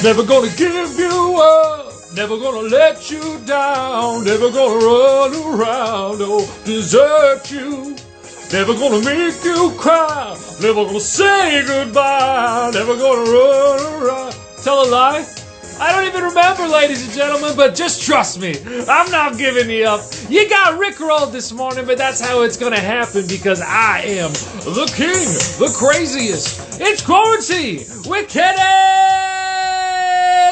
Never gonna give you up, never gonna let you down, never gonna run around or desert you. Never gonna make you cry, never gonna say goodbye, never gonna run around. Tell a lie? I don't even remember, ladies and gentlemen, but just trust me, I'm not giving you up. You got rickrolled this morning, but that's how it's gonna happen because I am the king, the craziest. It's Quarantine with Kenny!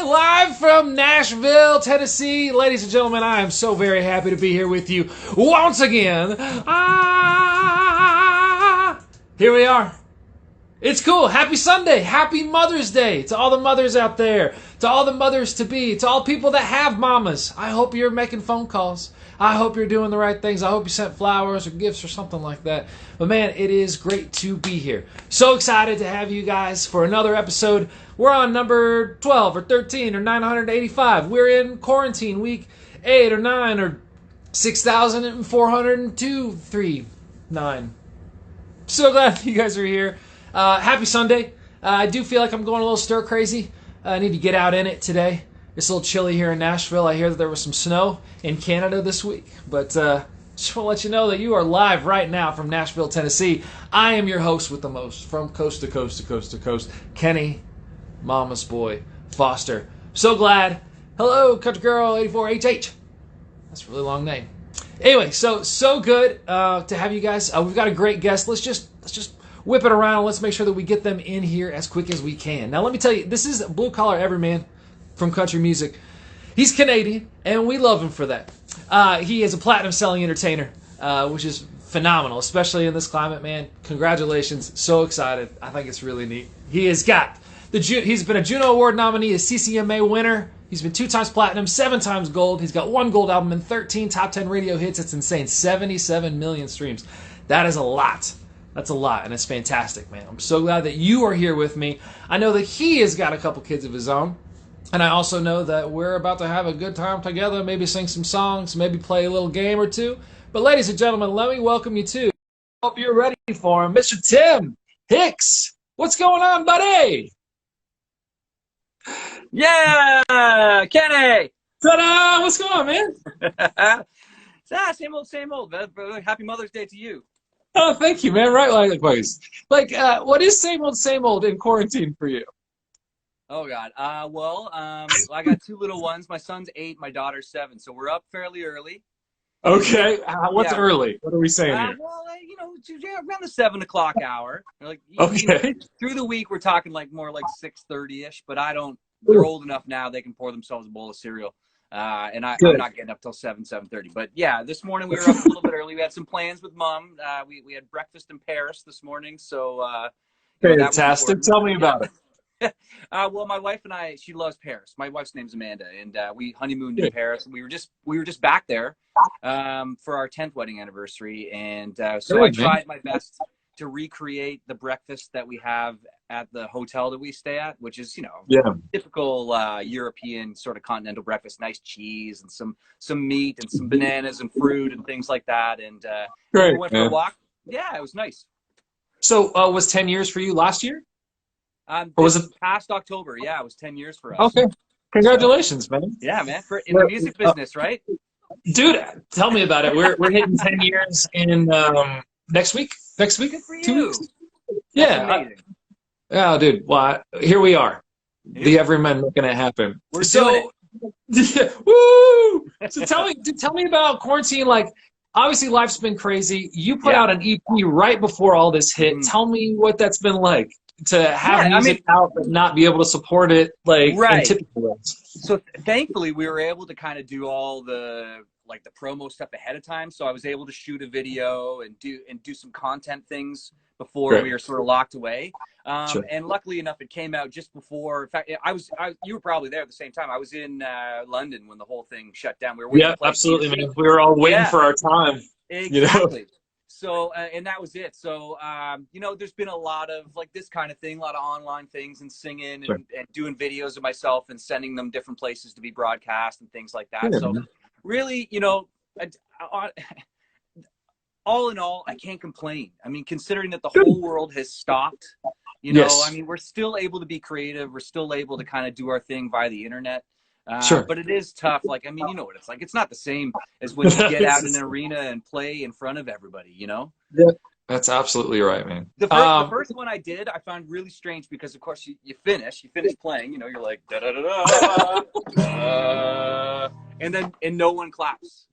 Live from Nashville, Tennessee. Ladies and gentlemen, I am so very happy to be here with you once again. Here we are. It's cool. Happy Sunday. Happy Mother's Day to all the mothers out there, to all the mothers to be, to all people that have mamas. I hope you're making phone calls. I hope you're doing the right things. I hope you sent flowers or gifts or something like that. But man, it is great to be here. So excited to have you guys for another episode. We're on number 12 or 13 or 985. We're in quarantine week 8 or 9 or 6,402, 3, 9. So glad you guys are here. Happy Sunday. I do feel like I'm going a little stir crazy. I need to get out in it today. It's a little chilly here in Nashville. I hear that there was some snow in Canada this week. But just want to let you know that you are live right now from Nashville, Tennessee. I am your host with the most, from coast to coast to coast to coast, Kenny, Mama's boy, Foster. So glad. Hello, Country Girl 84HH. That's a really long name. Anyway, so good to have you guys. We've got a great guest. Let's just whip it around. Let's make sure that we get them in here as quick as we can. Now, let me tell you, this is Blue Collar Everyman from country music. He's Canadian, and we love him for that. He is a platinum-selling entertainer, which is phenomenal, especially in this climate, man. Congratulations. So excited. I think it's really neat. He's been a Juno Award nominee, a CCMA winner. He's been 2 times platinum, 7 times gold. He's got 1 gold album and 13 top 10 radio hits. It's insane. 77 million streams. That is a lot. That's a lot, and it's fantastic, man. I'm so glad that you are here with me. I know that he has got a couple kids of his own, and I also know that we're about to have a good time together, maybe sing some songs, maybe play a little game or two. But ladies and gentlemen, let me welcome you to, hope you're ready for him, Mr. Tim Hicks. What's going on, buddy? Yeah, Kenny. Ta-da! What's going on, man? Same old. Happy Mother's Day to you. Oh, thank you, man. Right, likewise. What is same old in quarantine for you? Oh God. I got 2 little ones. My son's 8, my daughter's 7, so we're up fairly early. Okay. What's early? What are we saying here? Around the 7 o'clock hour. Okay. Through the week, we're talking more like 6:30ish. But they're old enough now; they can pour themselves a bowl of cereal. I'm not getting up till 7:30. But yeah, this morning we were up a little bit early. We had some plans with Mom. We had breakfast in Paris this morning. So fantastic. Tell me about it. Well, my wife and I, she loves Paris. My wife's name's Amanda, and we honeymooned in Paris. And we were just back there for our 10th wedding anniversary, and so I tried my best to recreate the breakfast that we have at the hotel that we stay at, which is typical European sort of continental breakfast. Nice cheese and some meat and some bananas and fruit and things like that. And we went for a walk. Yeah, it was nice. So was 10 years for you last year? Or was it past October? Yeah, it was 10 years for us. Okay. Congratulations, man. Yeah, man. In the music business, right? Dude, tell me about it. We're hitting 10 years in next week. Next week? Good for you. 2 weeks? Yeah. Oh, dude. Well, here we are. The Everyman making it happen. We're doing it. Woo! So tell me about quarantine. Obviously, life's been crazy. You put out an EP right before all this hit. Tell me what that's been like to have music out but not be able to support it in typical ways. So thankfully, we were able to kind of do all the promo stuff ahead of time. So I was able to shoot a video and do some content things before we were sort of locked away. And luckily enough, it came out just before. In fact, you were probably there at the same time. I was in London when the whole thing shut down. We were waiting to play absolutely, man. We were all waiting for our time. Exactly. So, and that was it. So, there's been a lot of this kind of thing, a lot of online things and singing and doing videos of myself and sending them different places to be broadcast and things like that. So really, all in all, I can't complain. I mean, considering that the whole world has stopped, You know, I mean, we're still able to be creative. We're still able to kind of do our thing via the internet. Sure. But it is tough. Like, I mean, you know what it's like. It's not the same as when you get out in an arena and play in front of everybody, you know? Yeah, that's absolutely right, man. The first one I did, I found really strange because, of course, you finish playing, you know, you're like, da da da da, and no one claps.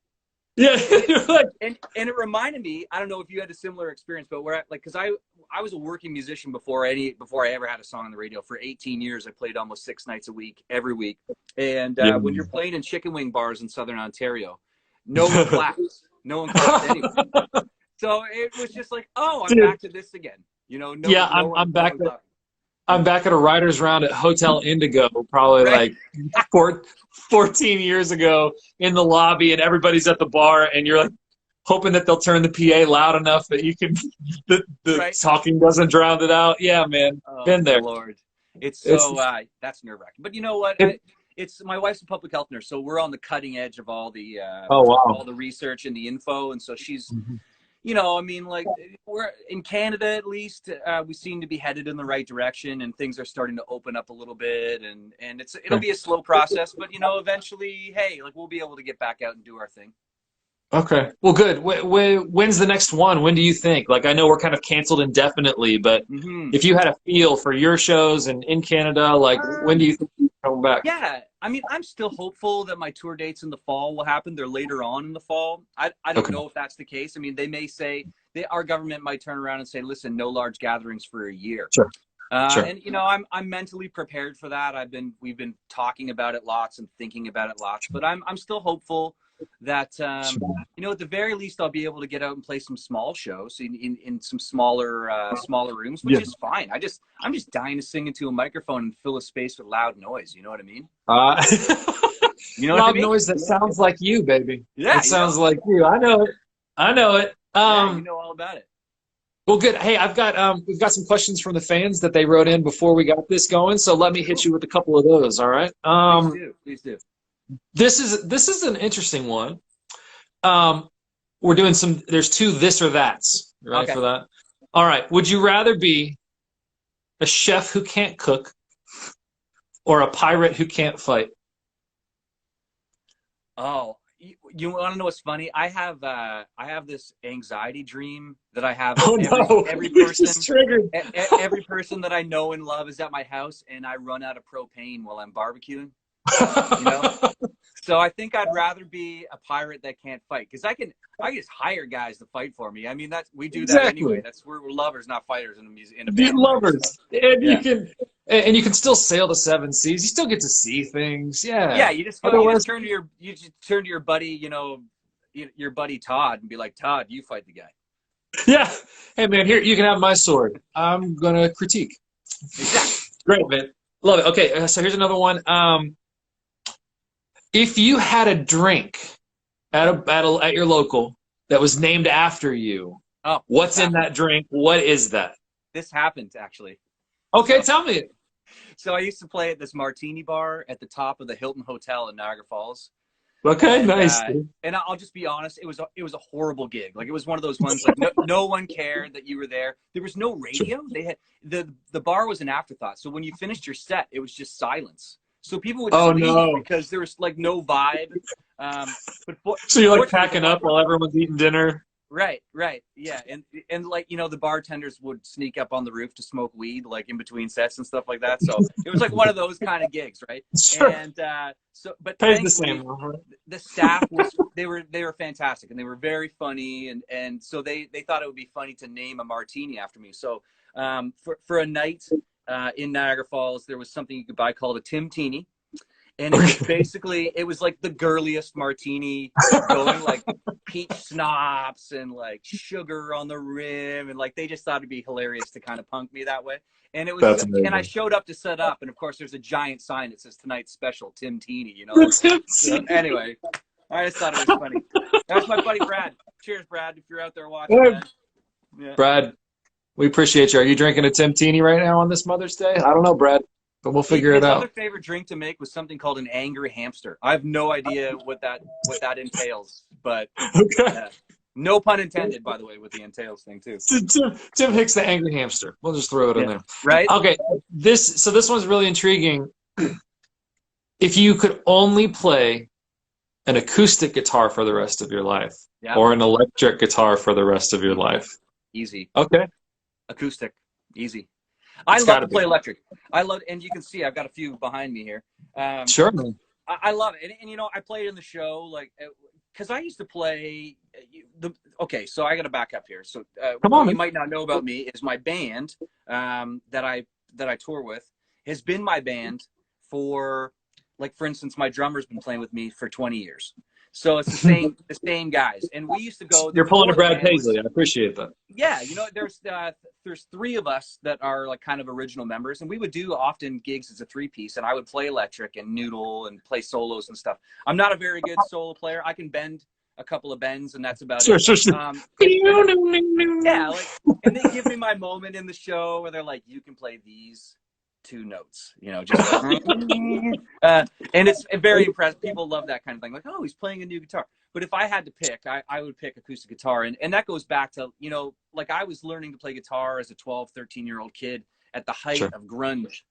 Yeah, you're like, and it reminded me. I don't know if you had a similar experience, but because I was a working musician before I ever had a song on the radio. For 18 years, I played almost 6 nights a week, every week. And when you're playing in chicken wing bars in Southern Ontario, no one claps. No one claps anyway. So it was just like, oh, I'm back to this again. You know, I'm back. I'm back at a writer's round at Hotel Indigo, probably like 14 years ago, in the lobby, and everybody's at the bar, and you're like hoping that they'll turn the PA loud enough that you can the talking doesn't drown it out. Yeah, man, been there. Lord, it's so that's nerve-wracking. But you know what? It's my wife's a public health nurse, so we're on the cutting edge of all the all the research and the info, and so she's. You know, I mean, like, we're in Canada, at least, we seem to be headed in the right direction, and things are starting to open up a little bit, and it'll be a slow process, but, you know, eventually, hey, like, we'll be able to get back out and do our thing. Okay. Well, good. When's the next one? When do you think? Like, I know we're kind of canceled indefinitely, but if you had a feel for your shows and in Canada, like, when do you think you're coming back? Yeah. I mean, I'm still hopeful that my tour dates in the fall will happen. They're later on in the fall. I don't know if that's the case. I mean, they may say, our government might turn around and say, listen, no large gatherings for a year. Sure. Sure. And, you know, I'm mentally prepared for that. We've been talking about it lots and thinking about it lots, but I'm still hopeful that, you know, at the very least, I'll be able to get out and play some small shows in some smaller rooms, which is fine. I'm just dying to sing into a microphone and fill a space with loud noise. You know what I mean? You know, loud noise that sounds like you, baby. Yeah, it sounds like you. I know it. Yeah, you know all about it. Well, good. Hey, we've got some questions from the fans that they wrote in before we got this going. So let me hit you with a couple of those. All right. Please do. This is an interesting one. We're doing there's 2 this or that's, right, for that. All right. Would you rather be a chef who can't cook or a pirate who can't fight? Oh, you want to know what's funny? I have this anxiety dream that I have. Every person, every person that I know and love is at my house, and I run out of propane while I'm barbecuing. You know, so I think I'd rather be a pirate that can't fight, because I can just hire guys to fight for me. I mean, we do that anyway. We're lovers, not fighters in a band. Lovers, and you can still sail the 7 seas. You still get to see things. Yeah. You just turn to your buddy, you know, your buddy Todd, and be like, Todd, you fight the guy. Yeah. Hey man, here you can have my sword. I'm gonna critique. Exactly. Great, man. Love it. Okay, so here's another one. If you had a drink at your local that was named after you, what's in that drink? What is that? This happened, actually. Okay, tell me. So I used to play at this martini bar at the top of the Hilton Hotel in Niagara Falls. Okay, nice. And I'll just be honest, it was a horrible gig. Like, it was one of those ones, like, no one cared that you were there. There was no radio. They had the bar was an afterthought. So when you finished your set, it was just silence. So people would just leave because there was like no vibe. So you're like packing up while everyone's eating dinner. Right, yeah, and like, you know, the bartenders would sneak up on the roof to smoke weed, like, in between sets and stuff like that. So it was like one of those kind of gigs, right? Sure. And but pays the same. The staff they were fantastic, and they were very funny, and so they thought it would be funny to name a martini after me. So for a night in Niagara Falls, there was something you could buy called a Tim-Tinie. And it was basically, it was like the girliest martini going, like peach schnapps and like sugar on the rim. And like, they just thought it'd be hilarious to kind of punk me that way. And it was, and I showed up to set up. And of course, there's a giant sign that says tonight's special, Tim-Tinie, you know? So anyway, I just thought it was funny. That's my buddy, Brad. Cheers, Brad, if you're out there watching. Yeah. Brad, we appreciate you. Are you drinking a Tim-Tinie right now on this Mother's Day? I don't know, Brad. But we'll figure it out. His other favorite drink to make was something called an angry hamster. I have no idea what that entails, but No pun intended, by the way, with the entails thing too. Tim Hicks, the angry hamster. We'll just throw it in there. Right. Okay. This one's really intriguing. If you could only play an acoustic guitar for the rest of your life, or an electric guitar for the rest of your life. Easy. Okay. Acoustic. Easy. I love to play electric. And you can see I've got a few behind me here. Sure. I love it. And you know, I played in the show, like, because I used to play okay, so I got to back up here. So what you might not know about me is my band that I tour with has been my band for, like, for instance, my drummer's been playing with me for 20 years. So it's the same guys. And we used to go. You're pulling a Brad Paisley. I appreciate that. Yeah, you know, there's 3 of us that are like kind of original members, and we would do often gigs as a 3-piece, and I would play electric and noodle and play solos and stuff. I'm not a very good solo player. I can bend a couple of bends, and that's about it. Sure. Yeah, like, and they give me my moment in the show where they're like, "You can play these 2 notes," you know, just and it's very impressive. People love that kind of thing, like, oh, he's playing a new guitar. But if I had to pick, I would pick acoustic guitar, and that goes back to, you know, like, I was learning to play guitar as a 12-13-year-old kid at the height of grunge,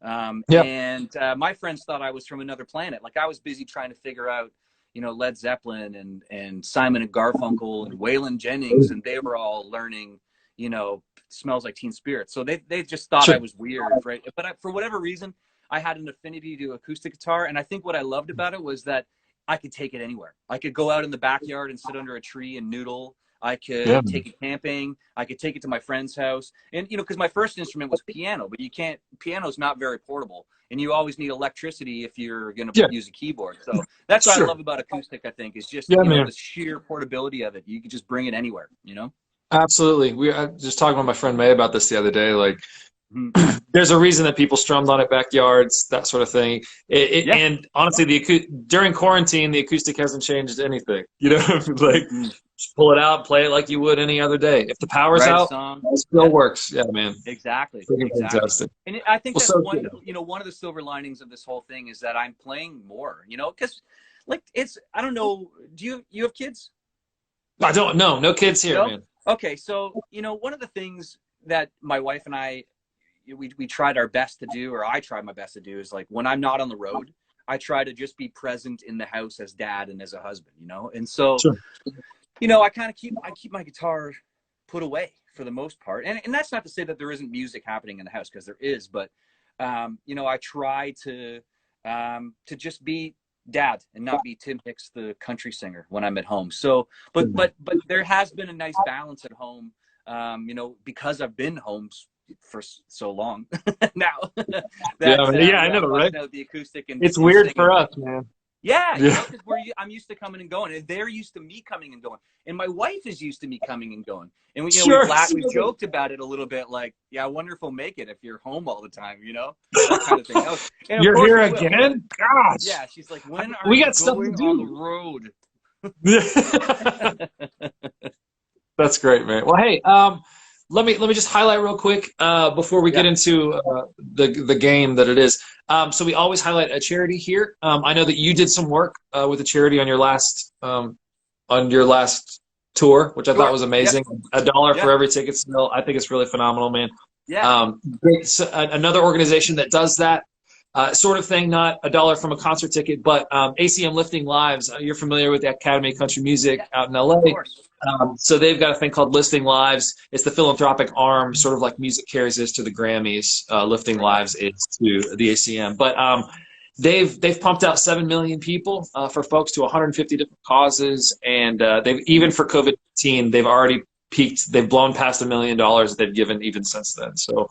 and my friends thought I was from another planet. Like, I was busy trying to figure out, you know, Led Zeppelin and Simon and Garfunkel and Waylon Jennings, and they were all learning, you know, Smells Like Teen Spirit. So they just thought I was weird, right? But for whatever reason, I had an affinity to acoustic guitar, and I think what I loved about it was that I could take it anywhere. I could go out in the backyard and sit under a tree and noodle. I could take it camping. I could take it to my friend's house. And, you know, because my first instrument was piano, but piano's not very portable. And you always need electricity if you're going to use a keyboard. So that's what I love about acoustic, I think, is just, you know, the sheer portability of it. You can just bring it anywhere, you know? Absolutely. I was just talking with my friend May about this the other day. Like, there's a reason that people strummed on it, backyards, that sort of thing. And honestly, during quarantine, the acoustic hasn't changed anything. You know, like, just pull it out, play it like you would any other day. If the power's out, it still works. Yeah, man. Exactly. Fantastic. And I think that's one of the silver linings of this whole thing is that I'm playing more. You know, because, like, I don't know. Do you have kids? I don't know. No kids here, man. Okay, so, you know, one of the things that my wife and I, we tried our best to do, or I tried my best to do, is, like, when I'm not on the road, I try to just be present in the house as dad and as a husband, you know? And so, you know, I kind of keep my guitar put away for the most part. And that's not to say that there isn't music happening in the house, because there is, but, you know, I try to just be dad and not be Tim Hicks, the country singer, when I'm at home. So, but there has been a nice balance at home, you know, because I've been home for so long now. I know, right? The acoustic and it's weird for us, man. Yeah, you know, because I'm used to coming and going, and they're used to me coming and going, and my wife is used to me coming and going, and we joked about it a little bit, like, I wonder if we'll make it if you're home all the time, you know, that kind of thing. And you're here again? Gosh. Yeah, she's like, when are we going on the road? That's great, man. Well, hey, let me just highlight real quick before we get into the game that it is. So we always highlight a charity here. I know that you did some work with a charity on your last tour, which I thought was amazing. $1 for every ticket sale. I think it's really phenomenal, man. It's another organization that does that sort of thing, not $1 from a concert ticket, but ACM Lifting Lives. You're familiar with the Academy of Country Music out in LA. Of course. So they've got a thing called Lifting Lives. It's the philanthropic arm, sort of like Music Cares is to the Grammys. Lifting Lives is to the ACM. But they've pumped out 7 million people for folks to 150 different causes, and they've even for COVID-19, they've already peaked. They've blown past $1 million that they've given even since then. So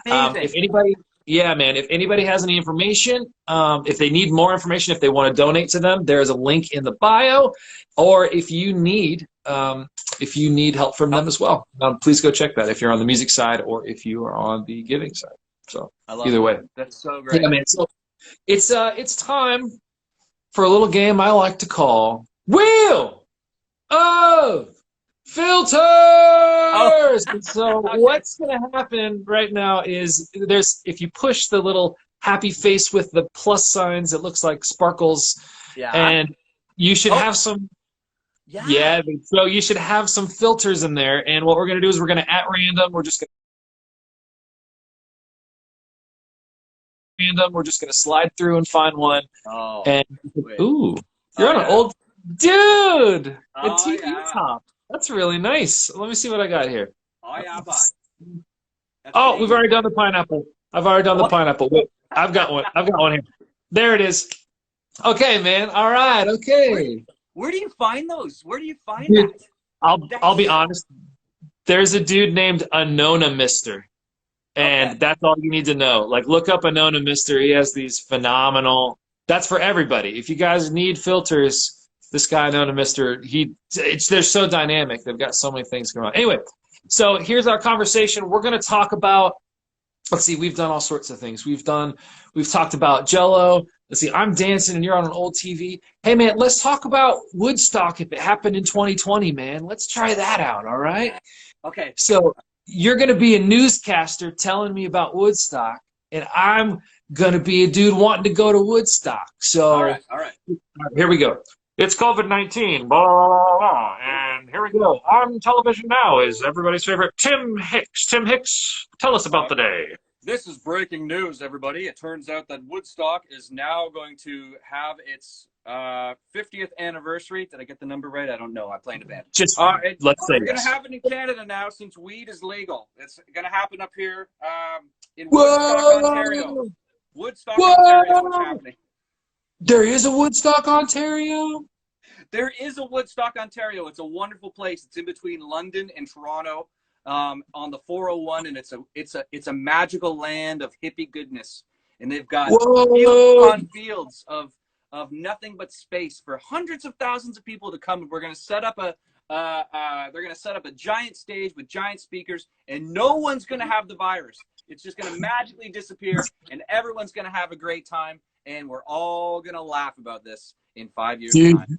if anybody. Yeah, man, if anybody has any information, if they need more information, if they want to donate to them, there's a link in the bio. Or if you need help from them as well, please go check that if you're on the music side or if you are on the giving side. So either way. That's so great. Yeah, man, so it's time for a little game I like to call Wheel of Filters! And so what's going to happen right now is if you push the little happy face with the plus signs, it looks like sparkles. Yeah. And you should have some. Yeah. Yeah, so you should have some filters in there. And what we're going to do is we're going to, at random, we're just going to slide through and find one. Oh, And, wait. ooh, you're on an yeah. old, dude, a Oh, TV yeah. top. That's really nice. Let me see what I got here. Oh, yeah, bud. That's Oh, we've Canadian. already done the pineapple. I've already done the pineapple. Wait, I've got one. I've got one here. There it is. Okay, man. All right. Okay. Where do you find those? Where do you find Dude, that? I'll be honest. There's a dude named Mister, and Okay. that's all you need to know. Like, look up Mister. He has these phenomenal. That's for everybody. If you guys need filters, this guy Mister. They're so dynamic. They've got so many things going on. Anyway, so here's our conversation. We're going to talk about. Let's see. We've done all sorts of things. We've talked about Jello. Let's see. I'm dancing and you're on an old TV. Hey man, let's talk about Woodstock if it happened in 2020, man. Let's try that out. All right. Okay. So you're going to be a newscaster telling me about Woodstock, and I'm going to be a dude wanting to go to Woodstock. So All right. here we go. It's COVID-19, blah, blah, blah, blah, and here we go. On television now is everybody's favorite Tim Hicks. Tim Hicks, tell us about the day. This is breaking news, everybody. It turns out that Woodstock is now going to have its 50th anniversary. Did I get the number right? I don't know. I play in a band. Let's say we're going to yes. have it in Canada now since weed is legal. It's going to happen up here in Woodstock, Ontario. Woodstock, Ontario. What's happening? There is a Woodstock, Ontario? There is a Woodstock, Ontario. It's a wonderful place. It's in between London and Toronto. On the 401, and it's a magical land of hippie goodness, and they've got fields on fields of nothing but space for hundreds of thousands of people to come. We're going to set up they're going to set up a giant stage with giant speakers, and no one's going to have the virus. It's just going to magically disappear, and everyone's going to have a great time, and we're all going to laugh about this in 5 years' time.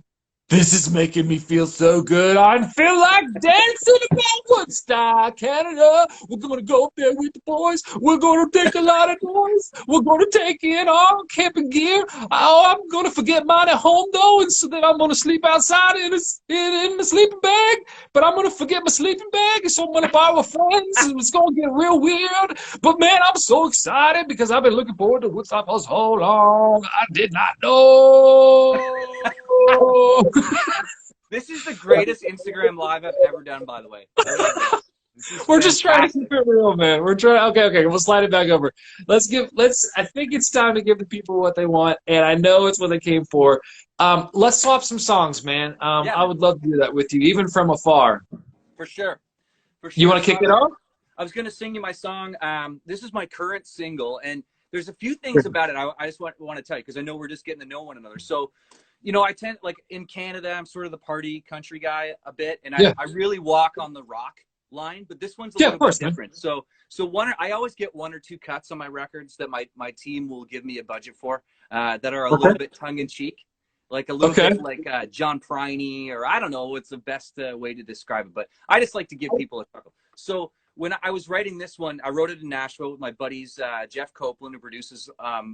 This is making me feel so good. I feel like dancing about Woodstock, Canada. We're going to go up there with the boys. We're going to take a lot of noise. We're going to take in all camping gear. Oh, I'm going to forget mine at home, though, and so then I'm going to sleep outside in my sleeping bag. But I'm going to forget my sleeping bag, and so I'm going to borrow with friends, and it's going to get real weird. But, man, I'm so excited because I've been looking forward to Woodstock for so long. I did not know. This is the greatest Instagram live I've ever done, by the way. We're just trying to keep it real, man. We're trying. Okay. We'll slide it back over. I think it's time to give the people what they want, and I know it's what they came for. Let's swap some songs, man. Yeah, I would love to do that with you, even from afar. For sure. You want to kick it off? I was going to sing you my song. This is my current single, and there's a few things about it I just want to tell you because I know we're just getting to know one another. So, I tend, like in Canada, I'm sort of the party country guy a bit, and I really walk on the rock line, but this one's a little bit different. Man. So I always get one or two cuts on my records that my team will give me a budget for that are a little bit tongue in cheek, like a little bit like John Priney, or I don't know what's the best way to describe it, but I just like to give people a chuckle. So when I was writing this one, I wrote it in Nashville with my buddies, Jeff Copeland, who produces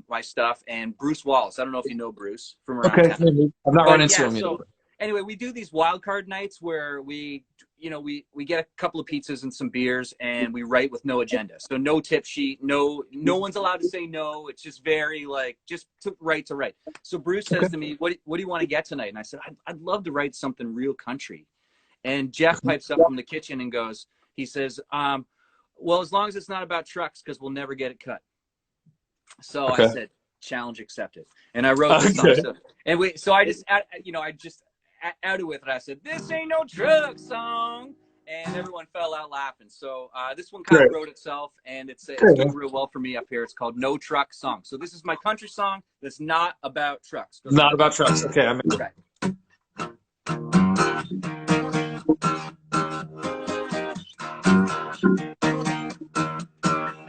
my stuff, and Bruce Wallace. I don't know if you know Bruce from around town. I'm not running into him so, either. Anyway, we do these wild card nights where we get a couple of pizzas and some beers, and we write with no agenda. So no tip sheet, no one's allowed to say no. It's just very just to write. So Bruce says to me, what do you want to get tonight? And I said, I'd love to write something real country. And Jeff pipes up from the kitchen and he says, well, as long as it's not about trucks, because we'll never get it cut. So I said, challenge accepted. And I wrote this song. So I just, outed with it. I said, this ain't no truck song. And everyone fell out laughing. So this one kind of wrote itself, and it's doing real well for me up here. It's called No Truck Song. So this is my country song that's not about trucks. Not about trucks. Okay, I'm in.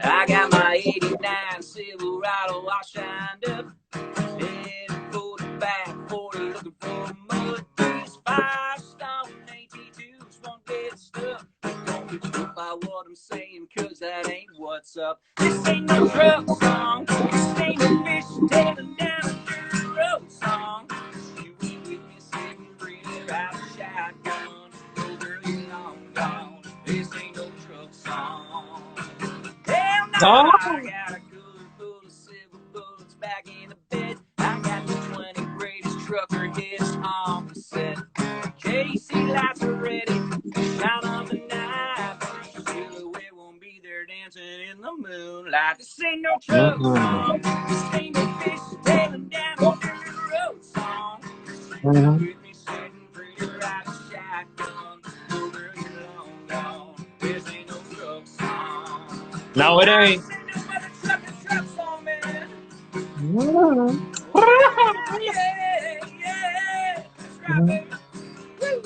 I got my 89 Silverado all shined up. Headed for the back 40, looking for a mud grease. 5-stone AT2s won't get stuck. Don't get struck by what I'm saying, cause that ain't what's up. This ain't no truck song. This ain't a fish tailing down a dirt road song. You ain't with me, sitting breather out of shower. Oh. I got a cooler full of silver bullets back in the bed. I got the 20 greatest trucker hits on the set. KC lights are ready to shine on the night. Silhouette won't be there dancing in the moonlight. This ain't no truck song. This ain't no fish tailing down a dirty road song. With me sitting pretty right shotgun. Oh, girl, you're long gone. This ain't no truck song. No, it ain't. Truck song, man. Yeah, yeah. That's right, baby. Woo.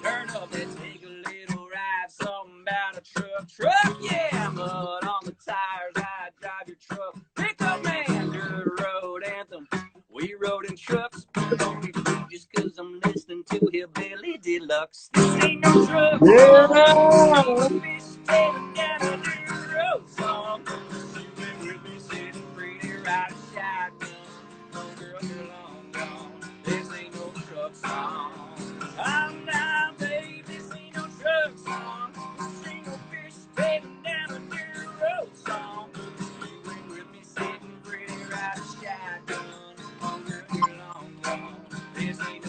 Turn up and take a little ride. Something about a truck, yeah. Mud on the tires, I drive your truck. Pick up man, dirt road anthem. We rode in trucks. Don't be fooled just cause I'm listening to Hillbilly Deluxe. This ain't no truck song. Fish tailing down a dirt road song. You with me sitting pretty right shotgun. Oh girl, you're long gone. This ain't no truck song. I'm down, babe. This ain't no truck song. This ain't no fish tailing down a dirt road song. You ain't with me sitting pretty right shotgun. Oh girl, you're long gone. This ain't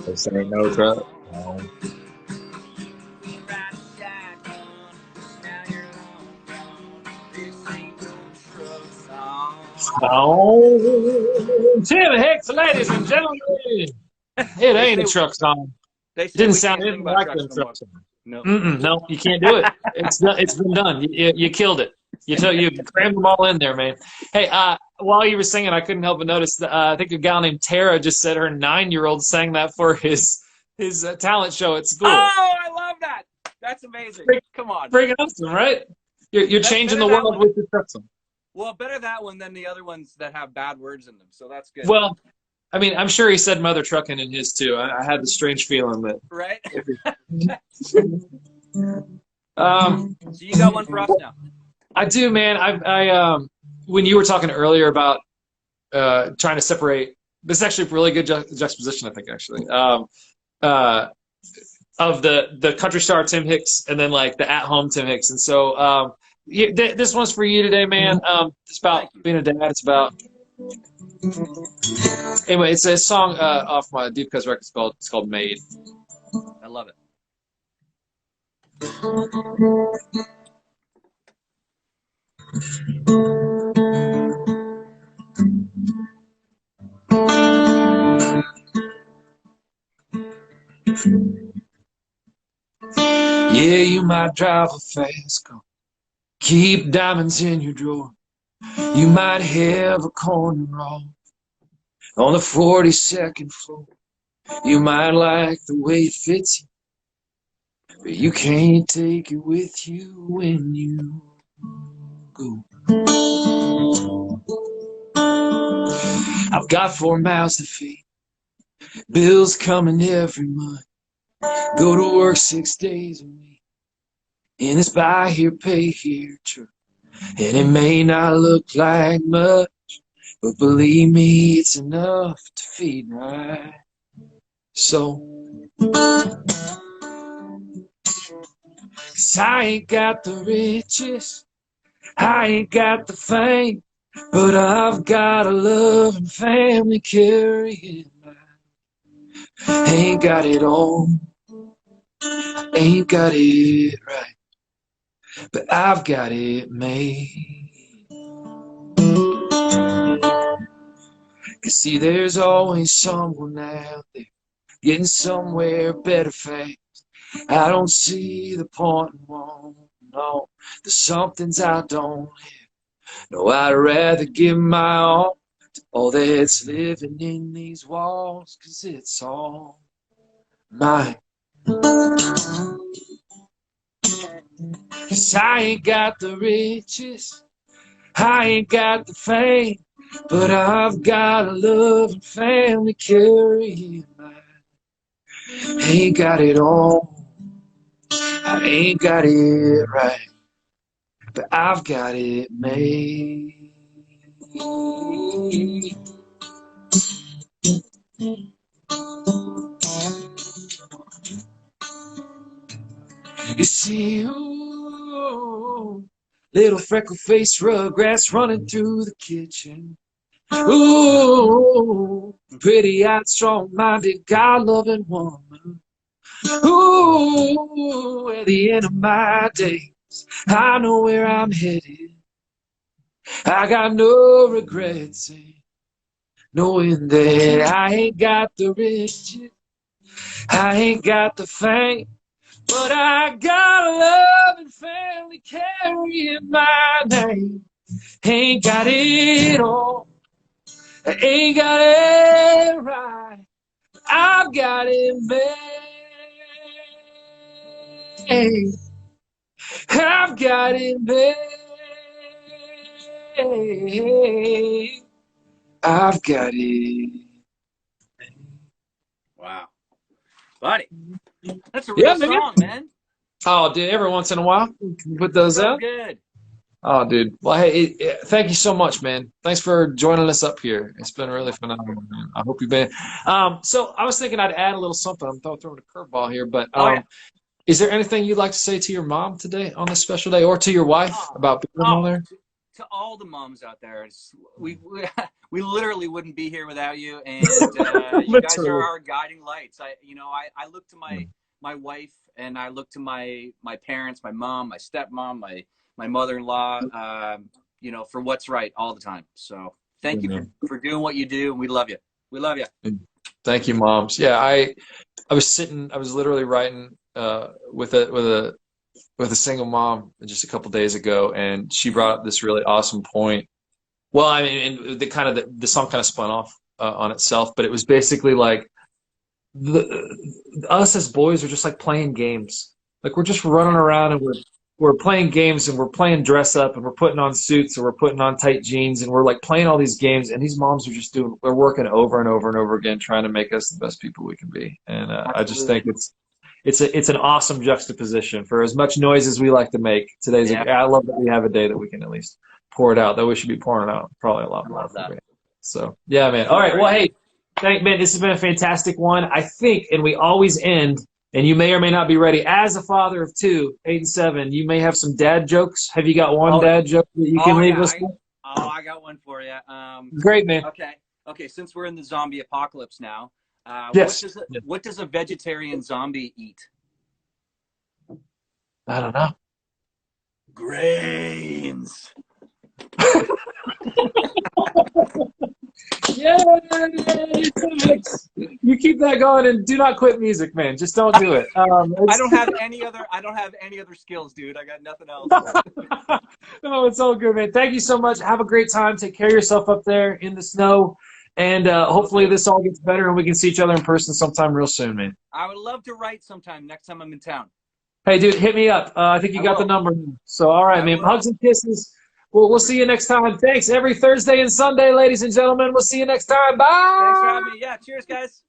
no truck song. Oh, Tim Hicks, ladies and gentlemen. It ain't a truck song. It didn't sound anything like a truck song. No. No, you can't do it. It's been done. You killed it. You crammed them all in there, man. Hey, while you were singing, I couldn't help but notice that I think a gal named Tara just said her 9-year-old sang that for his talent show at school. Oh, I love that. That's amazing. Come on. Freaking awesome, right? You're changing the world with the truck song. Well, better that one than the other ones that have bad words in them. So that's good. Well, I mean, I'm sure he said mother trucking in his too. I had the strange feeling that. Right? So you got one for us now. I do, man. I when you were talking earlier about trying to separate, this is actually a really good juxtaposition, I think, actually, of the country star Tim Hicks and then like the at-home Tim Hicks. And so this one's for you today, man. It's about being a dad. It's about anyway. It's a song off my Deep Cuts record. It's called "Made." I love it. Yeah, you might drive a fast car, keep diamonds in your drawer. You might have a corner roll on the 42nd floor. You might like the way it fits you, but you can't take it with you when you go. I've got 4 mouths to feed, bills coming every month. Go to work 6 days a week in this buy here, pay here truck. And it may not look like much, but believe me, it's enough to feed my soul. 'Cause I ain't got the riches, I ain't got the fame, but I've got a loving family carrying mine. Ain't got it all, ain't got it right, but I've got it made. 'Cause see, there's always someone out there getting somewhere better fast. I don't see the point in wanting to know there's some things I don't have. No, I'd rather give my all to all that's living in these walls, 'cause it's all mine. 'Cause I ain't got the riches, I ain't got the fame, but I've got a loving family carrying mine. Ain't got it all, I ain't got it right, but I've got it made. You see, ooh, little freckle-faced rugrats running through the kitchen. Ooh, pretty-eyed, strong-minded, God-loving woman. Ooh, at the end of my days, I know where I'm headed. I got no regrets, knowing that I ain't got the riches, I ain't got the fame, but I got a loving family carrying my name. Ain't got it all, I ain't got it right, I've got it made. I've got it made. I've got it. Wow. Buddy, that's a real song, man. Oh, dude, every once in a while, we can put those So out. good. Oh, dude. Well, hey, thank you so much, man. Thanks for joining us up here. It's been really phenomenal, man. I hope you've been. So I was thinking I'd add a little something. I'm throwing a curveball here, but is there anything you'd like to say to your mom today on this special day, or to your wife about being on there? To all the moms out there, we literally wouldn't be here without you, and you guys are our guiding lights. I look to my wife, and I look to my parents, my mom, my stepmom, my mother-in-law, for what's right all the time. So thank you for doing what you do, and we love you. We love you. Thank you, moms. Yeah, I was literally writing with a single mom just a couple days ago, and she brought up this really awesome point. Well, I mean, the song kind of spun off on itself, but it was basically like us as boys are just like playing games. Like we're just running around and we're playing games, and we're playing dress up, and we're putting on suits, and we're putting on tight jeans, and we're like playing all these games, and these moms are just they're working over and over and over again trying to make us the best people we can be. And I just think it's an awesome juxtaposition for as much noise as we like to make. I love that we have a day that we can at least pour it out, though we should be pouring it out probably a lot more. So yeah, man. All right. Well, hey, man, this has been a fantastic one. I think, and we always end, and you may or may not be ready. As a father of two, 8 and 7, you may have some dad jokes. Have you got one dad joke that you can leave us with? I got one for you. Great, man. Okay. Since we're in the zombie apocalypse now, yes. What does a vegetarian zombie eat? I don't know. Grains. Yay! You keep that going, and do not quit music, man. Just don't do it. I don't have any other skills, dude. I got nothing else. No, it's all good, man. Thank you so much. Have a great time. Take care of yourself up there in the snow. And hopefully this all gets better and we can see each other in person sometime real soon, man. I would love to write sometime next time I'm in town. Hey, dude, hit me up. I think you got the number. So, all right, man. Hugs and kisses. We'll see you next time. Thanks. Every Thursday and Sunday, ladies and gentlemen. We'll see you next time. Bye. Thanks for having me. Yeah, cheers, guys.